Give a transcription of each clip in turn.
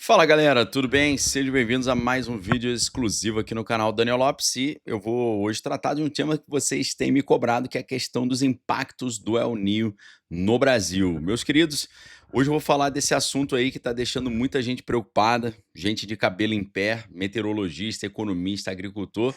Fala galera, tudo bem? Sejam bem-vindos a mais um vídeo exclusivo aqui no canal Daniel Lopes e eu vou hoje tratar de um tema que vocês têm me cobrado, que é a questão dos impactos do El Niño no Brasil. Meus queridos, hoje eu vou falar desse assunto aí que está deixando muita gente preocupada, gente de cabelo em pé, meteorologista, economista, agricultor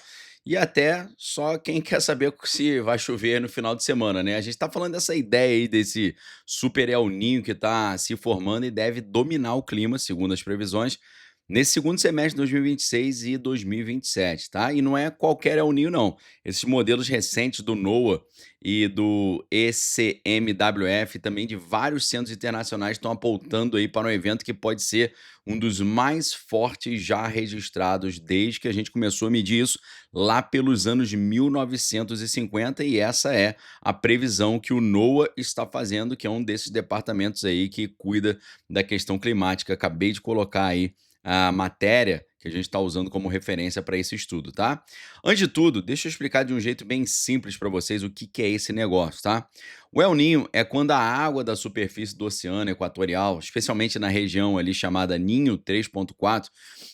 e até só quem quer saber se vai chover no final de semana, né? A gente está falando dessa ideia aí desse super El Niño que está se formando e deve dominar o clima, segundo as previsões, nesse segundo semestre de 2026 e 2027, tá? E não é qualquer El Niño, não. Esses modelos recentes do NOAA e do ECMWF, também de vários centros internacionais, estão apontando aí para um evento que pode ser um dos mais fortes já registrados desde que a gente começou a medir isso lá pelos anos 1950, e essa é a previsão que o NOAA está fazendo, que é um desses departamentos aí que cuida da questão climática. Acabei de colocar aí a matéria que a gente está usando como referência para esse estudo, tá? Antes de tudo, deixa eu explicar de um jeito bem simples para vocês o que é esse negócio, tá? O El Niño é quando a água da superfície do oceano equatorial, especialmente na região ali chamada Ninho 3.4,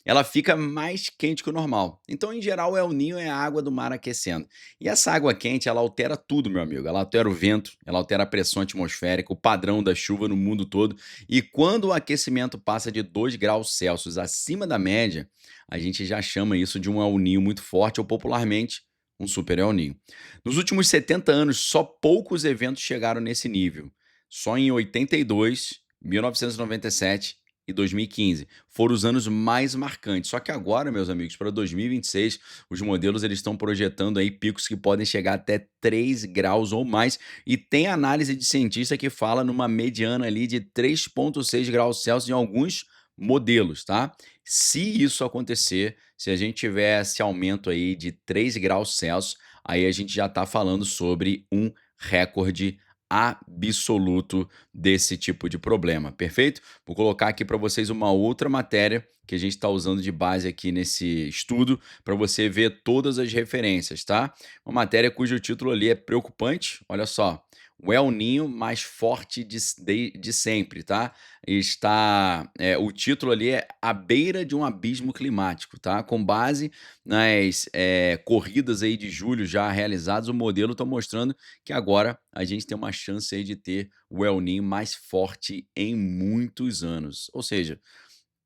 ela fica mais quente que o normal. Então, em geral, o El Niño é a água do mar aquecendo. E essa água quente, ela altera tudo, meu amigo. Ela altera o vento, ela altera a pressão atmosférica, o padrão da chuva no mundo todo. E quando o aquecimento passa de 2 graus Celsius acima da média, a gente já chama isso de um El Niño muito forte, ou popularmente, um super El Niño. Nos últimos 70 anos, só poucos eventos chegaram nesse nível. Só em 82, 1997 e 2015 foram os anos mais marcantes. Só que agora, meus amigos, para 2026, os modelos eles estão projetando aí picos que podem chegar até 3 graus ou mais, e tem análise de cientista que fala numa mediana ali de 3,6 graus Celsius em alguns modelos, tá? Se isso acontecer, se a gente tiver esse aumento aí de 3 graus Celsius, aí a gente já está falando sobre um recorde absoluto desse tipo de problema, perfeito? Vou colocar aqui para vocês uma outra matéria que a gente está usando de base aqui nesse estudo para você ver todas as referências, tá? Uma matéria cujo título ali é preocupante, olha só. O El Niño mais forte de sempre, tá? O título ali é À Beira de um Abismo Climático, tá? Com base nas corridas aí de julho já realizadas, o modelo está mostrando que agora a gente tem uma chance aí de ter o El Niño mais forte em muitos anos. Ou seja,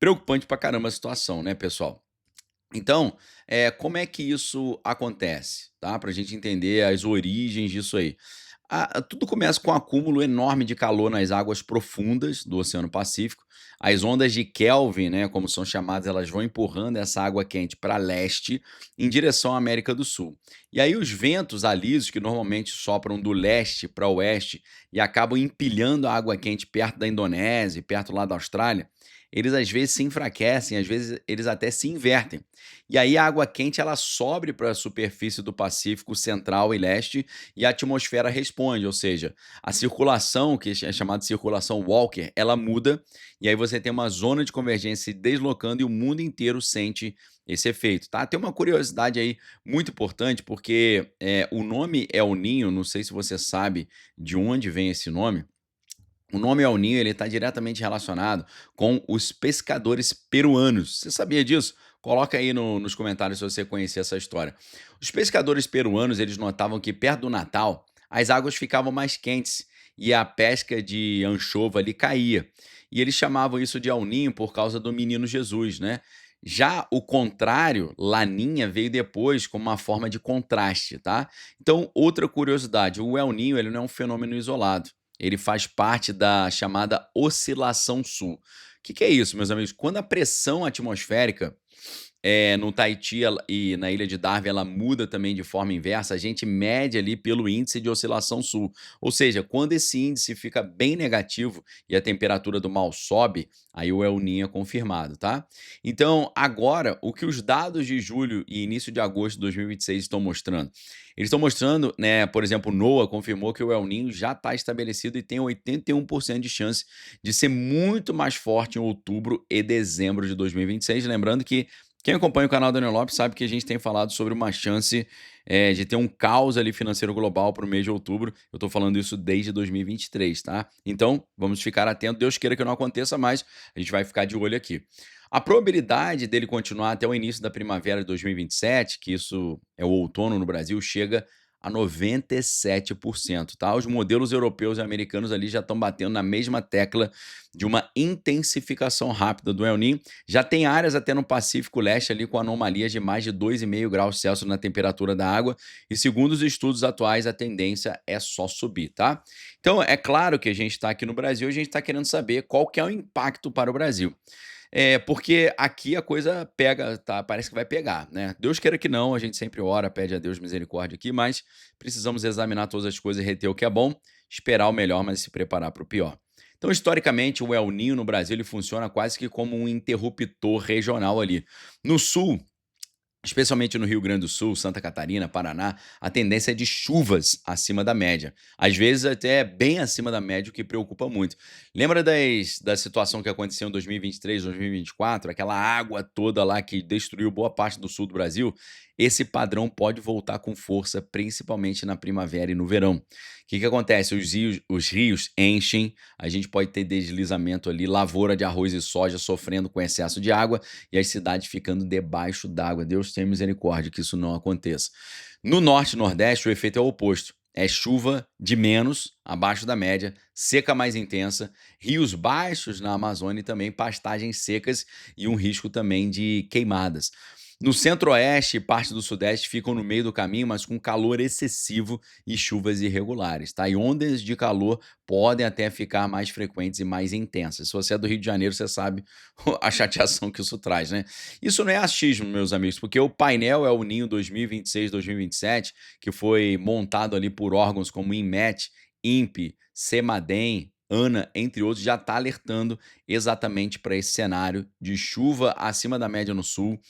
preocupante pra caramba a situação, né, pessoal? Então, como é que isso acontece, tá? Para a gente entender as origens disso aí. Tudo começa com um acúmulo enorme de calor nas águas profundas do Oceano Pacífico. As ondas de Kelvin, né, como são chamadas, elas vão empurrando essa água quente para leste, em direção à América do Sul. E aí os ventos alisos, que normalmente sopram do leste para oeste e acabam empilhando a água quente perto da Indonésia, perto lá da Austrália, eles às vezes se enfraquecem, às vezes eles até se invertem. E aí a água quente ela sobe para a superfície do Pacífico Central e Leste, e a atmosfera responde, ou seja, a circulação, que é chamada de circulação Walker, ela muda, e aí você tem uma zona de convergência se deslocando e o mundo inteiro sente esse efeito, tá? Tem uma curiosidade aí muito importante, porque o nome El Niño, não sei se você sabe de onde vem esse nome. O nome El Niño ele está diretamente relacionado com os pescadores peruanos. Você sabia disso? Coloca aí nos comentários se você conhecia essa história. Os pescadores peruanos eles notavam que perto do Natal as águas ficavam mais quentes e a pesca de anchova ali caía. E eles chamavam isso de El Niño por causa do menino Jesus, né? Já o contrário, Laninha, veio depois como uma forma de contraste, tá? Então, outra curiosidade, o El Niño ele não é um fenômeno isolado. Ele faz parte da chamada oscilação sul. O que é isso, meus amigos? Quando a pressão atmosférica no Tahiti e na ilha de Darwin ela muda também de forma inversa, a gente mede ali pelo índice de oscilação sul. Ou seja, quando esse índice fica bem negativo e a temperatura do mar sobe, aí o El Niño é confirmado, tá? Então, agora, o que os dados de julho e início de agosto de 2026 estão mostrando? Eles estão mostrando, né, por exemplo, o NOAA confirmou que o El Niño já está estabelecido e tem 81% de chance de ser muito mais forte em outubro e dezembro de 2026. Lembrando que Quem acompanha o canal Daniel Lopes sabe que a gente tem falado sobre uma chance de ter um caos ali financeiro global para o mês de outubro. Eu estou falando isso desde 2023, tá? Então, vamos ficar atento. Deus queira que não aconteça, mas a gente vai ficar de olho aqui. A probabilidade dele continuar até o início da primavera de 2027, que isso é o outono no Brasil, chega a 97%, tá? Os modelos europeus e americanos ali já estão batendo na mesma tecla de uma intensificação rápida do El Niño. Já tem áreas até no Pacífico Leste ali com anomalias de mais de 2,5 graus Celsius na temperatura da água, e segundo os estudos atuais, a tendência é só subir, tá? Então, é claro que a gente está aqui no Brasil, a gente está querendo saber qual que é o impacto para o Brasil. Porque aqui a coisa pega, tá, parece que vai pegar, né. Deus queira que não, a gente sempre ora, pede a Deus misericórdia aqui, mas precisamos examinar todas as coisas e reter o que é bom, esperar o melhor, mas se preparar para o pior. Então, historicamente, o El Niño no Brasil, ele funciona quase que como um interruptor regional ali. No sul, especialmente no Rio Grande do Sul, Santa Catarina, Paraná, a tendência é de chuvas acima da média. Às vezes até bem acima da média, o que preocupa muito. Lembra da situação que aconteceu em 2023, 2024? Aquela água toda lá que destruiu boa parte do sul do Brasil? Esse padrão pode voltar com força, principalmente na primavera e no verão. O que acontece? Os rios enchem, a gente pode ter deslizamento ali, lavoura de arroz e soja sofrendo com excesso de água e as cidades ficando debaixo d'água. Deus tenha misericórdia que isso não aconteça. No norte e nordeste, o efeito é o oposto. É chuva de menos, abaixo da média, seca mais intensa, rios baixos na Amazônia e também pastagens secas e um risco também de queimadas. No centro-oeste e parte do sudeste ficam no meio do caminho, mas com calor excessivo e chuvas irregulares, tá? E ondas de calor podem até ficar mais frequentes e mais intensas. Se você é do Rio de Janeiro, você sabe a chateação que isso traz, né? Isso não é achismo, meus amigos, porque o painel El Niño 2026-2027, que foi montado ali por órgãos como INMET, INPE, CEMADEM, ANA, entre outros, já está alertando exatamente para esse cenário de chuva acima da média no sul,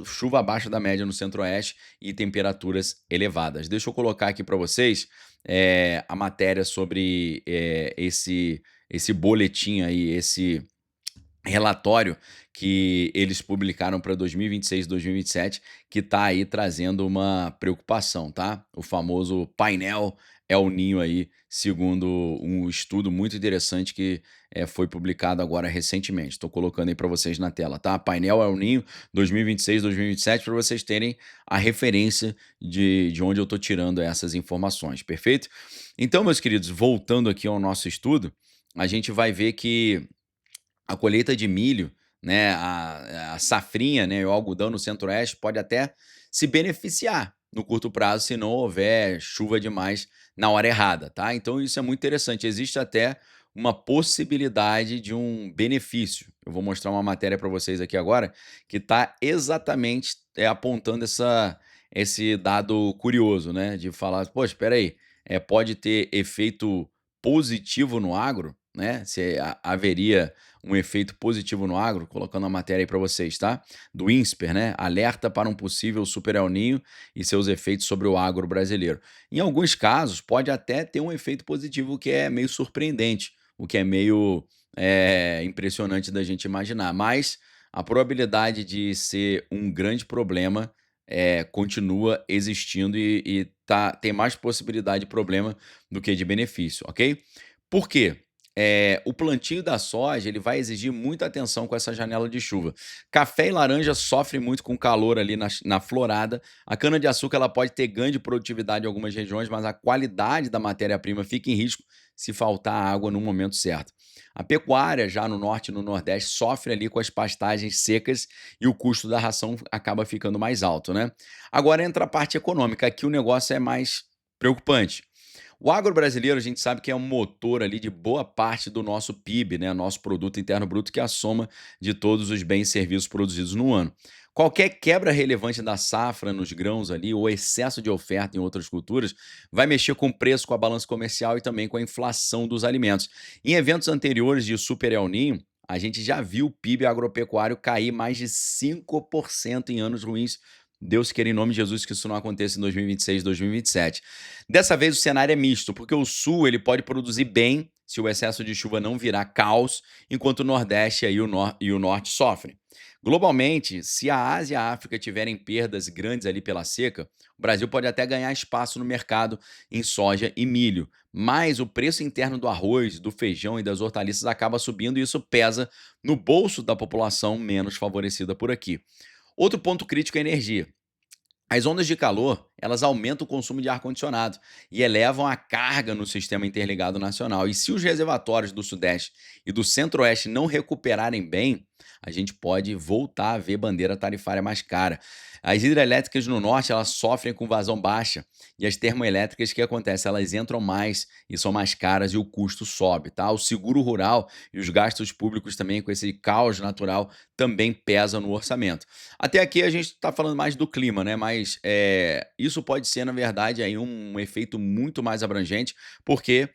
chuva abaixo da média no centro-oeste e temperaturas elevadas. Deixa eu colocar aqui para vocês a matéria sobre esse boletim aí, esse relatório que eles publicaram para 2026 e 2027, que está aí trazendo uma preocupação, tá? O famoso painel El Niño aí, segundo um estudo muito interessante que foi publicado agora recentemente. Estou colocando aí para vocês na tela, tá? Painel El Niño 2026 2027, para vocês terem a referência de onde eu estou tirando essas informações, perfeito? Então, meus queridos, voltando aqui ao nosso estudo, a gente vai ver que a colheita de milho, né, a safrinha, né, o algodão no centro-oeste pode até se beneficiar no curto prazo se não houver chuva demais na hora errada, tá? Então isso é muito interessante. Existe até uma possibilidade de um benefício. Eu vou mostrar uma matéria para vocês aqui agora que está exatamente apontando esse dado curioso, né? De falar, poxa, espera aí, pode ter efeito positivo no agro, né? Se haveria um efeito positivo no agro, colocando a matéria aí para vocês, tá? Do INSPER, né? Alerta para um possível super El Niño e seus efeitos sobre o agro brasileiro. Em alguns casos, pode até ter um efeito positivo, o que é meio surpreendente, o que é meio impressionante da gente imaginar. Mas a probabilidade de ser um grande problema continua existindo e tem mais possibilidade de problema do que de benefício, ok? Por quê? O plantio da soja ele vai exigir muita atenção com essa janela de chuva. Café e laranja sofrem muito com calor ali na florada. A cana-de-açúcar ela pode ter ganho de produtividade em algumas regiões, mas a qualidade da matéria-prima fica em risco se faltar água no momento certo. A pecuária, já no norte e no nordeste, sofre ali com as pastagens secas e o custo da ração acaba ficando mais alto, né? Agora entra a parte econômica. Aqui o negócio é mais preocupante. O agro brasileiro, a gente sabe que é um motor ali de boa parte do nosso PIB, né? Nosso produto interno bruto, que é a soma de todos os bens e serviços produzidos no ano. Qualquer quebra relevante da safra nos grãos ali, ou excesso de oferta em outras culturas, vai mexer com o preço, com a balança comercial e também com a inflação dos alimentos. Em eventos anteriores de Super El Niño, a gente já viu o PIB agropecuário cair mais de 5% em anos ruins. Deus queira em nome de Jesus que isso não aconteça em 2026, 2027. Dessa vez o cenário é misto, porque o sul ele pode produzir bem se o excesso de chuva não virar caos, enquanto o nordeste e o norte sofrem. Globalmente, se a Ásia e a África tiverem perdas grandes ali pela seca, o Brasil pode até ganhar espaço no mercado em soja e milho, mas o preço interno do arroz, do feijão e das hortaliças acaba subindo e isso pesa no bolso da população menos favorecida por aqui. Outro ponto crítico é a energia. As ondas de calor, elas aumentam o consumo de ar-condicionado e elevam a carga no sistema interligado nacional. E se os reservatórios do Sudeste e do Centro-Oeste não recuperarem bem, a gente pode voltar a ver bandeira tarifária mais cara. As hidrelétricas no Norte, elas sofrem com vazão baixa e as termoelétricas, o que acontece? Elas entram mais e são mais caras e o custo sobe, tá? O seguro rural e os gastos públicos também com esse caos natural também pesa no orçamento. Até aqui a gente está falando mais do clima, né? Mas isso pode ser, na verdade, aí um efeito muito mais abrangente, porque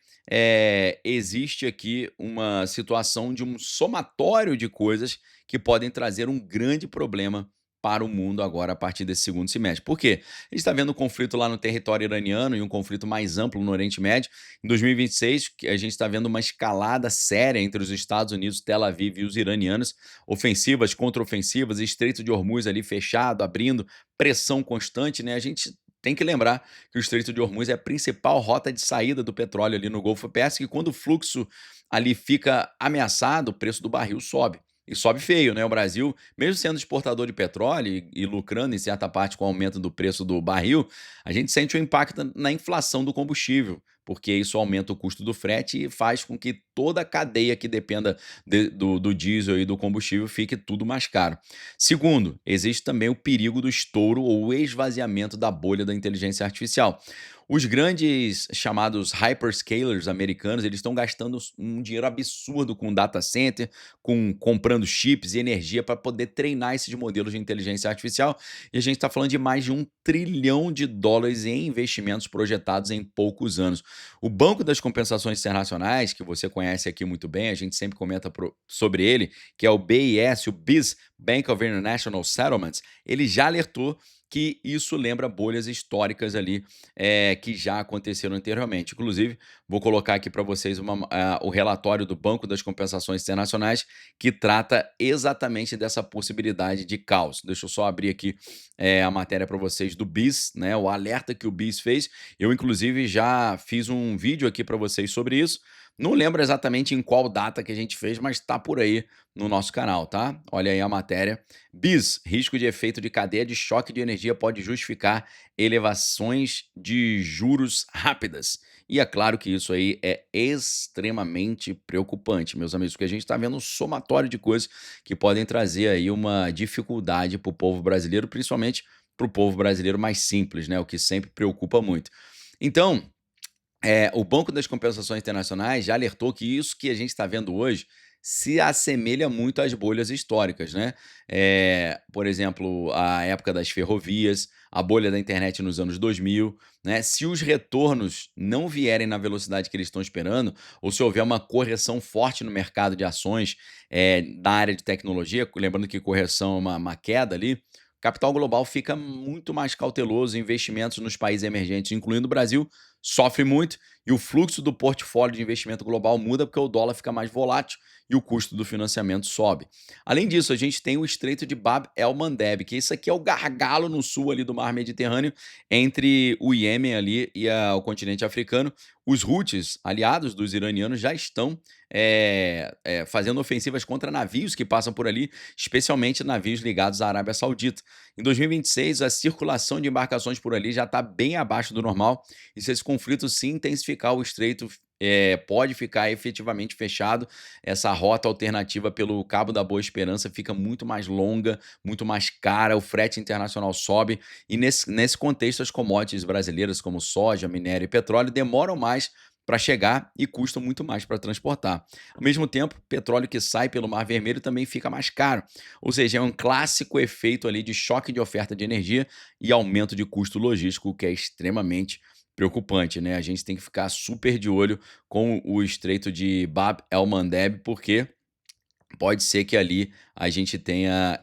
existe aqui uma situação de um somatório de coisas que podem trazer um grande problema para o mundo agora a partir desse segundo semestre. Por quê? A gente está vendo um conflito lá no território iraniano e um conflito mais amplo no Oriente Médio. Em 2026, que a gente está vendo uma escalada séria entre os Estados Unidos, Tel Aviv e os iranianos, ofensivas, contraofensivas, Estreito de Hormuz ali fechado, abrindo, pressão constante, né? A gente tem que lembrar que o Estreito de Hormuz é a principal rota de saída do petróleo ali no Golfo Pérsico e quando o fluxo ali fica ameaçado, o preço do barril sobe. E sobe feio, né? O Brasil, mesmo sendo exportador de petróleo e lucrando em certa parte com o aumento do preço do barril, a gente sente o impacto na inflação do combustível, porque isso aumenta o custo do frete e faz com que toda a cadeia que dependa do diesel e do combustível fique tudo mais caro. Segundo, existe também o perigo do estouro ou esvaziamento da bolha da inteligência artificial. Os grandes chamados hyperscalers americanos, eles estão gastando um dinheiro absurdo com data center, com comprando chips e energia para poder treinar esses modelos de inteligência artificial. E a gente está falando de mais de US$ 1 trilhão em investimentos projetados em poucos anos. O Banco das Compensações Internacionais, que você conhece aqui muito bem, a gente sempre comenta sobre ele, que é o BIS, o BIS, Bank of International Settlements, ele já alertou que isso lembra bolhas históricas ali que já aconteceram anteriormente. Inclusive, vou colocar aqui para vocês o relatório do Banco das Compensações Internacionais que trata exatamente dessa possibilidade de caos. Deixa eu só abrir aqui a matéria para vocês do BIS, né, o alerta que o BIS fez. Eu, inclusive, já fiz um vídeo aqui para vocês sobre isso. Não lembro exatamente em qual data que a gente fez, mas está por aí no nosso canal, tá? Olha aí a matéria. BIS, risco de efeito de cadeia de choque de energia pode justificar elevações de juros rápidas. E é claro que isso aí é extremamente preocupante, meus amigos, porque a gente está vendo um somatório de coisas que podem trazer aí uma dificuldade para o povo brasileiro, principalmente para o povo brasileiro mais simples, né? O que sempre preocupa muito. Então, o Banco das Compensações Internacionais já alertou que isso que a gente está vendo hoje se assemelha muito às bolhas históricas, né? Por exemplo, a época das ferrovias, a bolha da internet nos anos 2000, né? Se os retornos não vierem na velocidade que eles estão esperando, ou se houver uma correção forte no mercado de ações na área de tecnologia, lembrando que correção é uma queda ali, o capital global fica muito mais cauteloso, investimentos nos países emergentes, incluindo o Brasil, sofre muito e o fluxo do portfólio de investimento global muda porque o dólar fica mais volátil e o custo do financiamento sobe. Além disso, a gente tem o Estreito de Bab el-Mandeb, que isso aqui é o gargalo no sul ali do Mar Mediterrâneo, entre o Iêmen ali e o continente africano. Os Houthis, aliados dos iranianos, já estão fazendo ofensivas contra navios que passam por ali, especialmente navios ligados à Arábia Saudita. Em 2026, a circulação de embarcações por ali já está bem abaixo do normal, e se esse conflito se intensificar, o estreito pode ficar efetivamente fechado. Essa rota alternativa pelo Cabo da Boa Esperança fica muito mais longa, muito mais cara, o frete internacional sobe, e nesse contexto as commodities brasileiras como soja, minério e petróleo demoram mais para chegar e custam muito mais para transportar. Ao mesmo tempo, petróleo que sai pelo Mar Vermelho também fica mais caro, ou seja, é um clássico efeito ali de choque de oferta de energia e aumento de custo logístico, que é extremamente preocupante, né? A gente tem que ficar super de olho com o Estreito de Bab el-Mandeb, porque pode ser que ali a gente tenha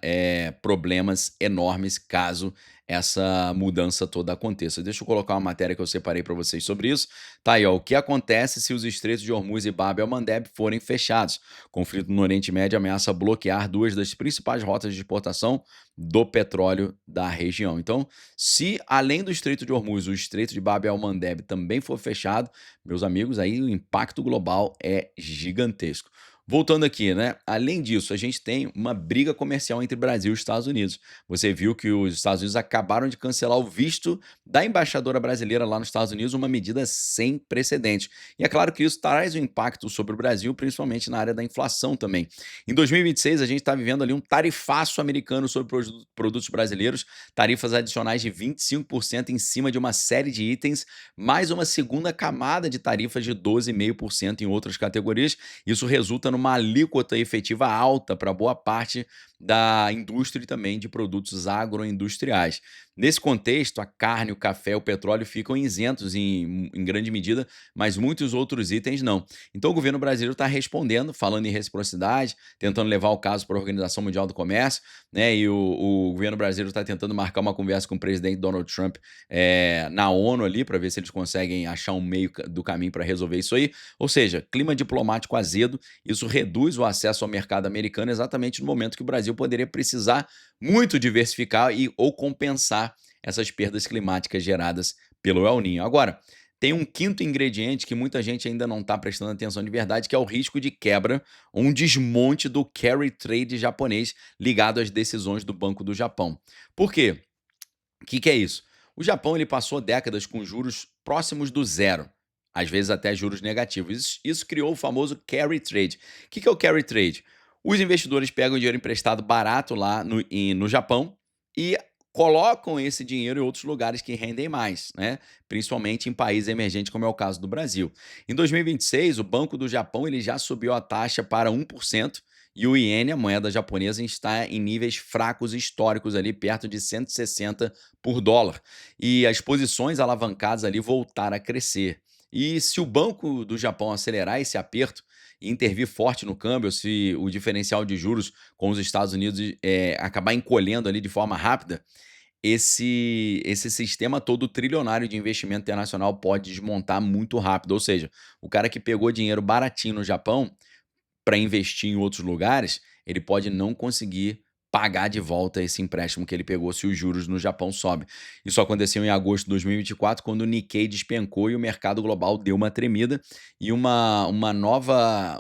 problemas enormes caso essa mudança toda aconteça. Deixa eu colocar uma matéria que eu separei para vocês sobre isso. Tá aí, ó, o que acontece se os estreitos de Hormuz e Bab el-Mandeb forem fechados? Conflito no Oriente Médio ameaça bloquear duas das principais rotas de exportação do petróleo da região. Então, se além do estreito de Hormuz, o estreito de Bab el-Mandeb também for fechado, meus amigos, aí o impacto global é gigantesco. Voltando aqui, né? Além disso, a gente tem uma briga comercial entre Brasil e Estados Unidos. Você viu que os Estados Unidos acabaram de cancelar o visto da embaixadora brasileira lá nos Estados Unidos, uma medida sem precedentes. E é claro que isso traz um impacto sobre o Brasil, principalmente na área da inflação também. Em 2026, a gente está vivendo ali um tarifaço americano sobre produtos brasileiros, tarifas adicionais de 25% em cima de uma série de itens, mais uma segunda camada de tarifas de 12,5% em outras categorias. Isso resulta numa alíquota efetiva alta para boa parte da indústria e também de produtos agroindustriais. Nesse contexto, a carne, o café, o petróleo ficam isentos em grande medida, mas muitos outros itens não. Então o governo brasileiro está respondendo, falando em reciprocidade, tentando levar o caso para a Organização Mundial do Comércio, né? E o governo brasileiro está tentando marcar uma conversa com o presidente Donald Trump na ONU ali, para ver se eles conseguem achar um meio do caminho para resolver isso aí. Ou seja, clima diplomático azedo, isso reduz o acesso ao mercado americano exatamente no momento que o Brasil poderia precisar muito diversificar ou compensar essas perdas climáticas geradas pelo El Niño. Agora, tem um quinto ingrediente que muita gente ainda não está prestando atenção de verdade, que é o risco de quebra ou um desmonte do carry trade japonês ligado às decisões do Banco do Japão. Por quê? O que é isso? O Japão ele passou décadas com juros próximos do zero, às vezes até juros negativos. Isso criou o famoso carry trade. O que é o carry trade? Os investidores pegam dinheiro emprestado barato lá no Japão e colocam esse dinheiro em outros lugares que rendem mais, né? Principalmente em países emergentes, como é o caso do Brasil. Em 2026, o Banco do Japão ele já subiu a taxa para 1%. E o iene, a moeda japonesa, está em níveis fracos históricos ali, perto de 160 por dólar. E as posições alavancadas ali voltaram a crescer. E se o Banco do Japão acelerar esse aperto e intervir forte no câmbio, se o diferencial de juros com os Estados Unidos acabar encolhendo ali de forma rápida, esse sistema todo trilionário de investimento internacional pode desmontar muito rápido. Ou seja, o cara que pegou dinheiro baratinho no Japão para investir em outros lugares, ele pode não conseguir pagar de volta esse empréstimo que ele pegou se os juros no Japão sobem. Isso aconteceu em agosto de 2024, quando o Nikkei despencou e o mercado global deu uma tremida e uma nova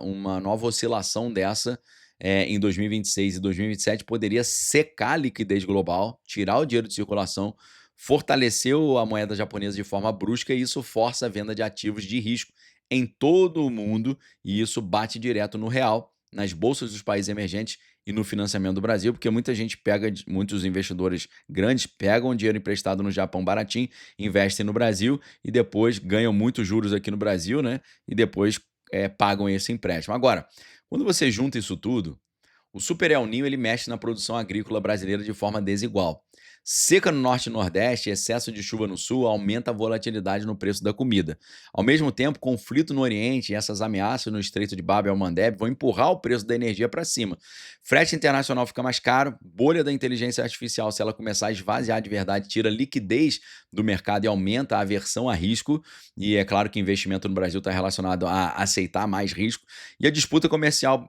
oscilação dessa em 2026 e 2027 poderia secar a liquidez global, tirar o dinheiro de circulação, fortaleceu a moeda japonesa de forma brusca e isso força a venda de ativos de risco em todo o mundo e isso bate direto no real, nas bolsas dos países emergentes e no financiamento do Brasil, porque muita gente muitos investidores grandes pegam dinheiro emprestado no Japão baratinho, investem no Brasil e depois ganham muitos juros aqui no Brasil, né? E depois pagam esse empréstimo. Agora, quando você junta isso tudo, o Super El Niño ele mexe na produção agrícola brasileira de forma desigual. Seca no norte e nordeste e excesso de chuva no sul aumenta a volatilidade no preço da comida. Ao mesmo tempo, conflito no Oriente e essas ameaças no Estreito de Bab el-Mandeb vão empurrar o preço da energia para cima. Frete internacional fica mais caro, bolha da inteligência artificial, se ela começar a esvaziar de verdade, tira liquidez do mercado e aumenta a aversão a risco. E é claro que investimento no Brasil está relacionado a aceitar mais risco. E a disputa comercial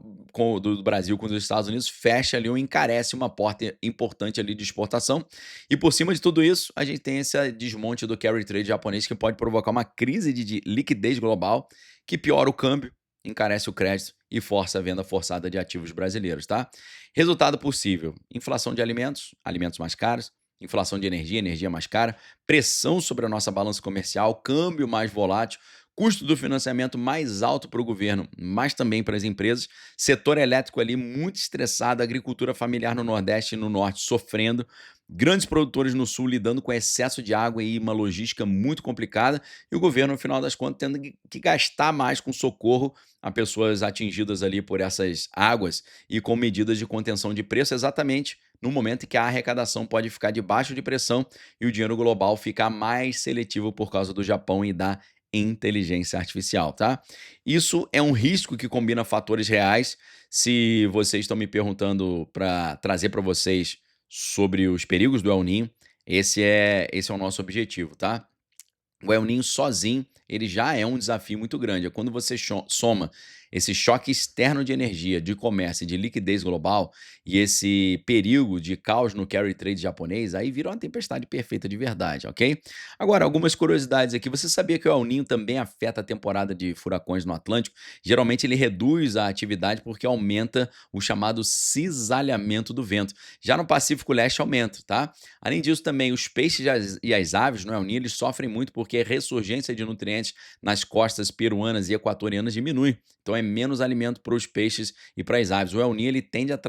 do Brasil com os Estados Unidos fecha ali ou encarece uma porta importante ali de exportação. E por cima de tudo isso, a gente tem esse desmonte do carry trade japonês que pode provocar uma crise de liquidez global que piora o câmbio, encarece o crédito e força a venda forçada de ativos brasileiros, tá? Resultado possível: inflação de alimentos, alimentos mais caros, inflação de energia, energia mais cara, pressão sobre a nossa balança comercial, câmbio mais volátil, custo do financiamento mais alto para o governo, mas também para as empresas, setor elétrico ali muito estressado, agricultura familiar no Nordeste e no Norte sofrendo, grandes produtores no Sul lidando com excesso de água e uma logística muito complicada, e o governo, no final das contas, tendo que gastar mais com socorro a pessoas atingidas ali por essas águas e com medidas de contenção de preço, exatamente no momento em que a arrecadação pode ficar debaixo de pressão e o dinheiro global ficar mais seletivo por causa do Japão e da inteligência artificial, tá? Isso é um risco que combina fatores reais. Se vocês estão me perguntando para trazer para vocês sobre os perigos do El Niño, esse é o nosso objetivo, tá? O El Niño sozinho, ele já é um desafio muito grande. É quando você soma esse choque externo de energia, de comércio e de liquidez global e esse perigo de caos no carry trade japonês, aí vira uma tempestade perfeita de verdade, ok? Agora, algumas curiosidades aqui. Você sabia que o El Niño também afeta a temporada de furacões no Atlântico? Geralmente ele reduz a atividade porque aumenta o chamado cisalhamento do vento. Já no Pacífico Leste aumenta, tá? Além disso, também os peixes e as aves no El Niño eles sofrem muito porque a ressurgência de nutrientes nas costas peruanas e equatorianas diminui. Então é menos alimento para os peixes e para as aves. O El Niño ele tende a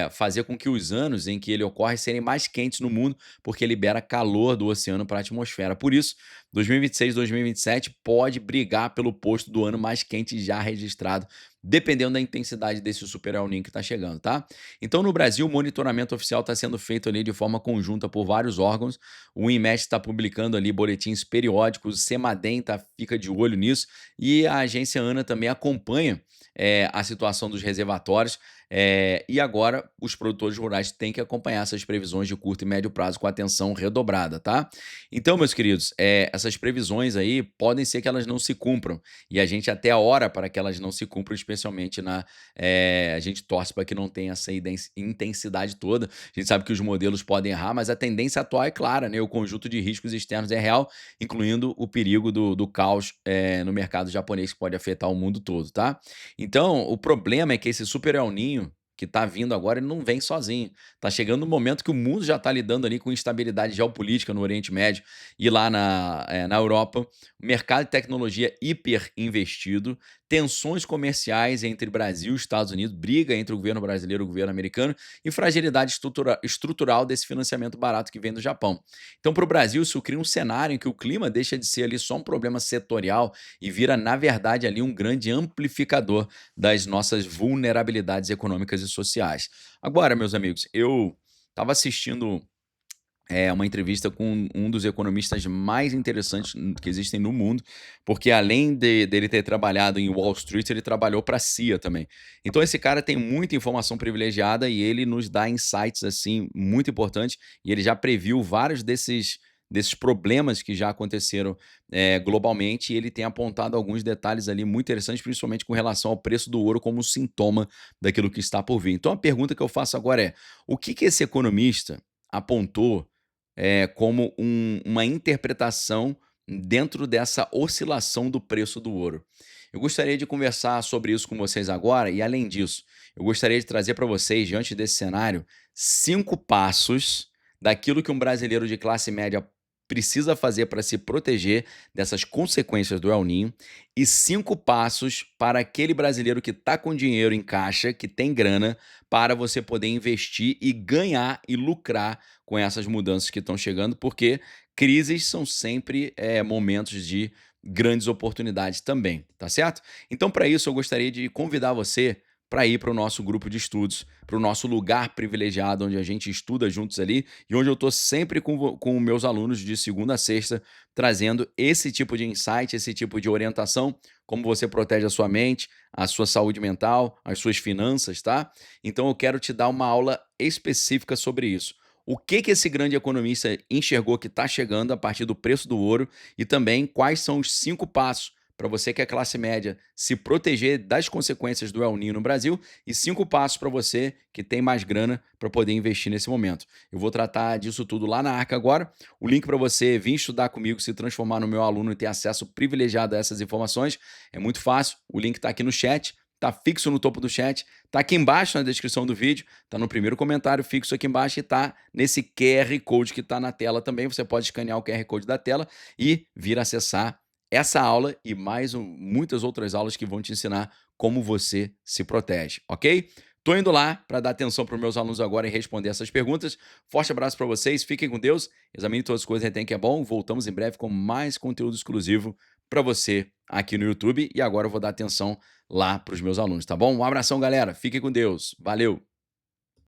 fazer com que os anos em que ele ocorre serem mais quentes no mundo, porque libera calor do oceano para a atmosfera. Por isso, 2026 2027 pode brigar pelo posto do ano mais quente já registrado, dependendo da intensidade desse super El Niño que está chegando, tá? Então, no Brasil, o monitoramento oficial está sendo feito ali de forma conjunta por vários órgãos. O INMET está publicando ali boletins periódicos, o CEMADEM fica de olho nisso e a agência ANA também acompanha a situação dos reservatórios. E agora os produtores rurais têm que acompanhar essas previsões de curto e médio prazo com atenção redobrada, tá? Então, meus queridos, essas previsões aí podem ser que elas não se cumpram e a gente até ora para que elas não se cumpram, especialmente a gente torce para que não tenha essa intensidade toda. A gente sabe que os modelos podem errar, mas a tendência atual é clara, né? O conjunto de riscos externos é real, incluindo o perigo do caos no mercado japonês que pode afetar o mundo todo, tá? Então, o problema é que esse super El Niño que está vindo agora, ele não vem sozinho. Está chegando um momento que o mundo já está lidando ali com instabilidade geopolítica no Oriente Médio e lá na Europa, mercado de tecnologia hiper investido, tensões comerciais entre Brasil e Estados Unidos, briga entre o governo brasileiro e o governo americano e fragilidade estrutural desse financiamento barato que vem do Japão. Então, para o Brasil, isso cria um cenário em que o clima deixa de ser ali só um problema setorial e vira, na verdade, ali um grande amplificador das nossas vulnerabilidades econômicas e sociais. Agora, meus amigos, eu estava assistindo uma entrevista com um dos economistas mais interessantes que existem no mundo, porque além dele ter trabalhado em Wall Street, ele trabalhou para a CIA também. Então esse cara tem muita informação privilegiada e ele nos dá insights assim muito importantes e ele já previu vários desses problemas que já aconteceram globalmente e ele tem apontado alguns detalhes ali muito interessantes, principalmente com relação ao preço do ouro como sintoma daquilo que está por vir. Então a pergunta que eu faço agora é: o que esse economista apontou como uma interpretação dentro dessa oscilação do preço do ouro? Eu gostaria de conversar sobre isso com vocês agora e, além disso, eu gostaria de trazer para vocês, diante desse cenário, 5 passos daquilo que um brasileiro de classe média precisa fazer para se proteger dessas consequências do El Niño e 5 passos para aquele brasileiro que está com dinheiro em caixa, que tem grana, para você poder investir e ganhar e lucrar com essas mudanças que estão chegando, porque crises são sempre momentos de grandes oportunidades também, tá certo? Então, para isso, eu gostaria de convidar você para ir para o nosso grupo de estudos, para o nosso lugar privilegiado, onde a gente estuda juntos ali e onde eu estou sempre com meus alunos de segunda a sexta, trazendo esse tipo de insight, esse tipo de orientação, como você protege a sua mente, a sua saúde mental, as suas finanças, tá? Então eu quero te dar uma aula específica sobre isso. O que esse grande economista enxergou que está chegando a partir do preço do ouro e também quais são os 5 passos para você que é classe média se proteger das consequências do El Niño no Brasil e 5 passos para você que tem mais grana para poder investir nesse momento. Eu vou tratar disso tudo lá na Arca agora. O link para você vir estudar comigo, se transformar no meu aluno e ter acesso privilegiado a essas informações é muito fácil. O link está aqui no chat. Tá fixo no topo do chat, tá aqui embaixo na descrição do vídeo, tá no primeiro comentário fixo aqui embaixo e tá nesse QR Code que tá na tela também. Você pode escanear o QR Code da tela e vir acessar essa aula e muitas outras aulas que vão te ensinar como você se protege, ok? Tô indo lá para dar atenção para os meus alunos agora e responder essas perguntas. Forte abraço para vocês, fiquem com Deus, examine todas as coisas, retém que é bom. Voltamos em breve com mais conteúdo exclusivo para você aqui no YouTube. E agora eu vou dar atenção lá para os meus alunos, tá bom? Um abração, galera. Fiquem com Deus. Valeu!